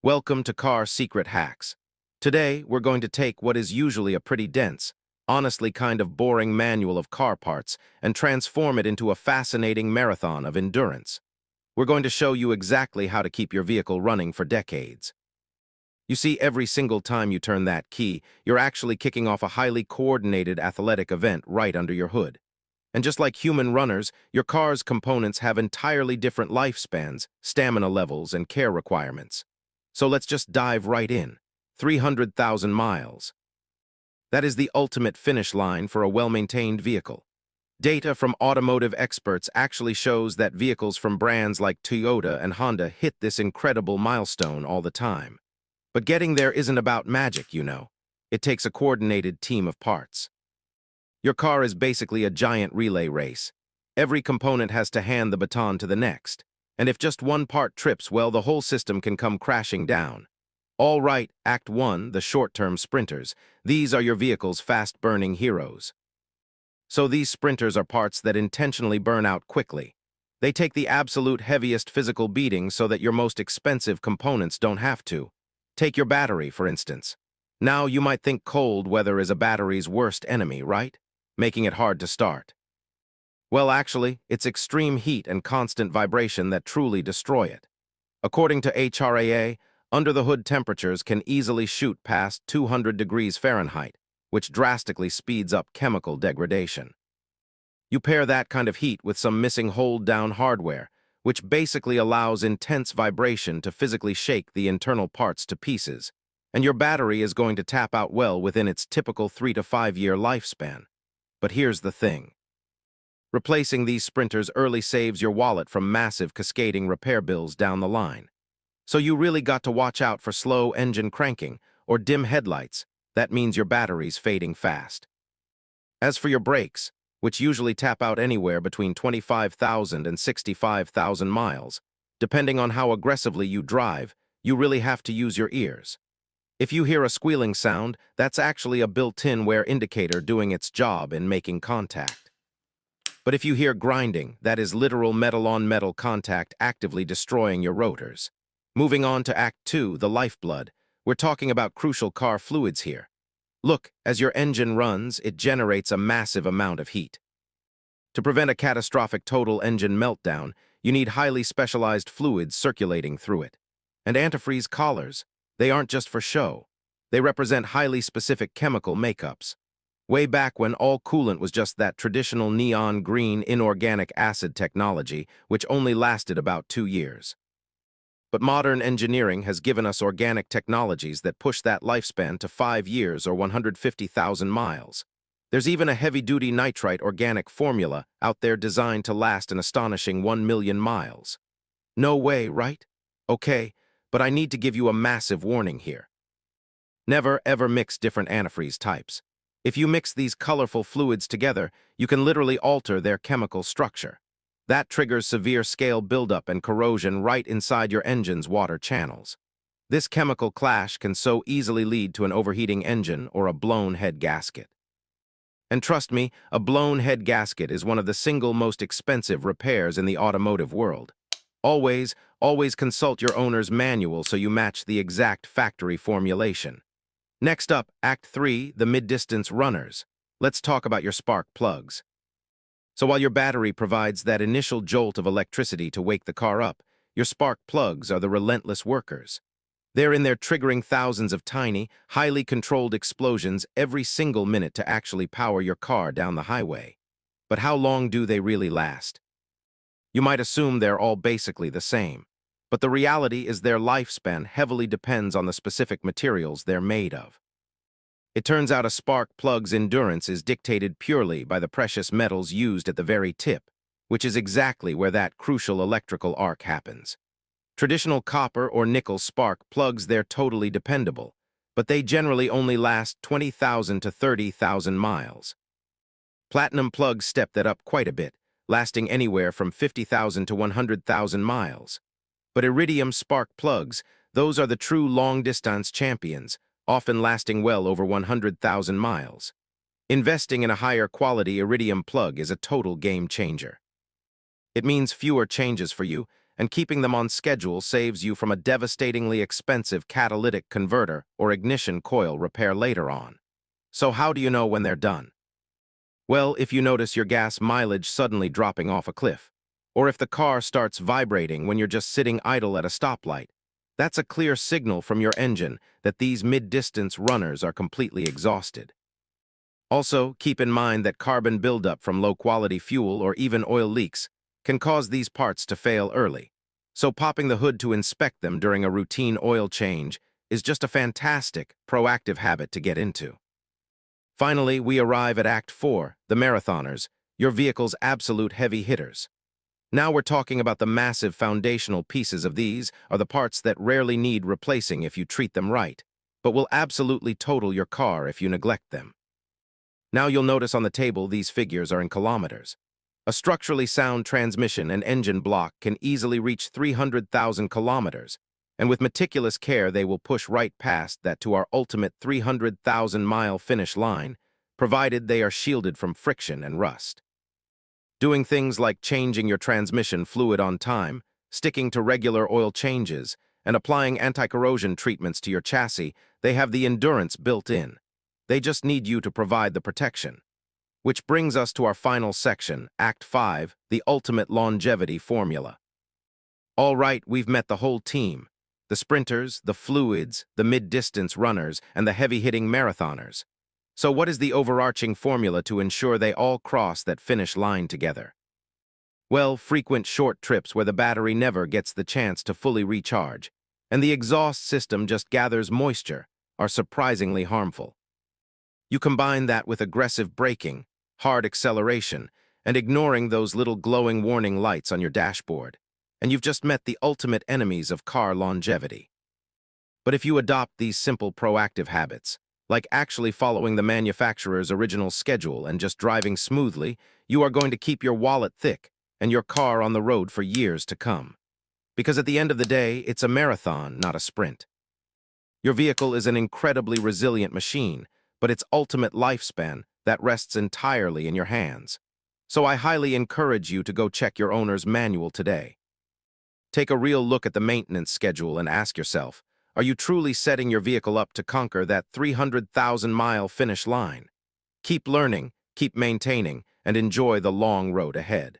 Welcome to Car Secret Hacks. Today, we're going to take what is usually a pretty dense, honestly kind of boring manual of car parts and transform it into a fascinating marathon of endurance. We're going to show you exactly how to keep your vehicle running for decades. You see, every single time you turn that key, you're actually kicking off a highly coordinated athletic event right under your hood. And just like human runners, your car's components have entirely different lifespans, stamina levels, and care requirements. So let's just dive right in. 300,000 miles. That is the ultimate finish line for a well-maintained vehicle. Data from automotive experts actually shows that vehicles from brands like Toyota and Honda hit this incredible milestone all the time. But getting there isn't about magic, you know. It takes a coordinated team of parts. Your car is basically a giant relay race. Every component has to hand the baton to the next. And if just one part trips, well, the whole system can come crashing down. All right, Act 1, the short-term sprinters. These are your vehicle's fast-burning heroes. So these sprinters are parts that intentionally burn out quickly. They take the absolute heaviest physical beating so that your most expensive components don't have to. Take your battery, for instance. Now, you might think cold weather is a battery's worst enemy, right? Making it hard to start. Well, actually, it's extreme heat and constant vibration that truly destroy it. According to HRAA, under-the-hood temperatures can easily shoot past 200 degrees Fahrenheit, which drastically speeds up chemical degradation. You pair that kind of heat with some missing hold-down hardware, which basically allows intense vibration to physically shake the internal parts to pieces, and your battery is going to tap out well within its typical 3 to 5 year lifespan. But here's the thing. Replacing these sprinters early saves your wallet from massive cascading repair bills down the line. So you really got to watch out for slow engine cranking or dim headlights. That means your battery's fading fast. As for your brakes, which usually tap out anywhere between 25,000 and 65,000 miles, depending on how aggressively you drive, you really have to use your ears. If you hear a squealing sound, that's actually a built-in wear indicator doing its job in making contact. But if you hear grinding, that is literal metal-on-metal contact actively destroying your rotors. Moving on to Act 2, the lifeblood, we're talking about crucial car fluids here. Look, as your engine runs, it generates a massive amount of heat. To prevent a catastrophic total engine meltdown, you need highly specialized fluids circulating through it. And antifreeze collars, they aren't just for show. They represent highly specific chemical makeups. Way back when all coolant was just that traditional neon green inorganic acid technology, which only lasted about 2 years. But modern engineering has given us organic technologies that push that lifespan to 5 years or 150,000 miles. There's even a heavy-duty nitrite organic formula out there designed to last an astonishing 1 million miles. No way, right? Okay, but I need to give you a massive warning here. Never, ever mix different antifreeze types. If you mix these colorful fluids together, you can literally alter their chemical structure. That triggers severe scale buildup and corrosion right inside your engine's water channels. This chemical clash can so easily lead to an overheating engine or a blown head gasket. And trust me, a blown head gasket is one of the single most expensive repairs in the automotive world. Always consult your owner's manual so you match the exact factory formulation. Next up, Act 3, the mid-distance runners. Let's talk about your spark plugs. So while your battery provides that initial jolt of electricity to wake the car up, your spark plugs are the relentless workers. They're in there triggering thousands of tiny, highly controlled explosions every single minute to actually power your car down the highway. But how long do they really last? You might assume they're all basically the same. But the reality is their lifespan heavily depends on the specific materials they're made of. It turns out a spark plug's endurance is dictated purely by the precious metals used at the very tip, which is exactly where that crucial electrical arc happens. Traditional copper or nickel spark plugs, they're totally dependable, but they generally only last 20,000 to 30,000 miles. Platinum plugs step that up quite a bit, lasting anywhere from 50,000 to 100,000 miles. But iridium spark plugs, those are the true long-distance champions, often lasting well over 100,000 miles. Investing in a higher quality iridium plug is a total game changer. It means fewer changes for you, and keeping them on schedule saves you from a devastatingly expensive catalytic converter or ignition coil repair later on. So how do you know when they're done? Well, if you notice your gas mileage suddenly dropping off a cliff, or if the car starts vibrating when you're just sitting idle at a stoplight, that's a clear signal from your engine that these mid-distance runners are completely exhausted. Also, keep in mind that carbon buildup from low-quality fuel or even oil leaks can cause these parts to fail early. So popping the hood to inspect them during a routine oil change is just a fantastic, proactive habit to get into. Finally, we arrive at Act 4, the marathoners, your vehicle's absolute heavy hitters. Now we're talking about the massive foundational pieces of these are the parts that rarely need replacing if you treat them right, but will absolutely total your car if you neglect them. Now you'll notice on the table these figures are in kilometers. A structurally sound transmission and engine block can easily reach 300,000 kilometers, and with meticulous care they will push right past that to our ultimate 300,000-mile finish line, provided they are shielded from friction and rust. Doing things like changing your transmission fluid on time, sticking to regular oil changes, and applying anti-corrosion treatments to your chassis, they have the endurance built in. They just need you to provide the protection. Which brings us to our final section, Act 5, the ultimate longevity formula. All right, we've met the whole team. The sprinters, the fluids, the mid-distance runners, and the heavy-hitting marathoners. So what is the overarching formula to ensure they all cross that finish line together? Well, frequent short trips where the battery never gets the chance to fully recharge, and the exhaust system just gathers moisture, are surprisingly harmful. You combine that with aggressive braking, hard acceleration, and ignoring those little glowing warning lights on your dashboard, and you've just met the ultimate enemies of car longevity. But if you adopt these simple proactive habits, like actually following the manufacturer's original schedule and just driving smoothly, you are going to keep your wallet thick and your car on the road for years to come. Because at the end of the day, it's a marathon, not a sprint. Your vehicle is an incredibly resilient machine, but its ultimate lifespan, that rests entirely in your hands. So I highly encourage you to go check your owner's manual today. Take a real look at the maintenance schedule and ask yourself, are you truly setting your vehicle up to conquer that 300,000-mile finish line? Keep learning, keep maintaining, and enjoy the long road ahead.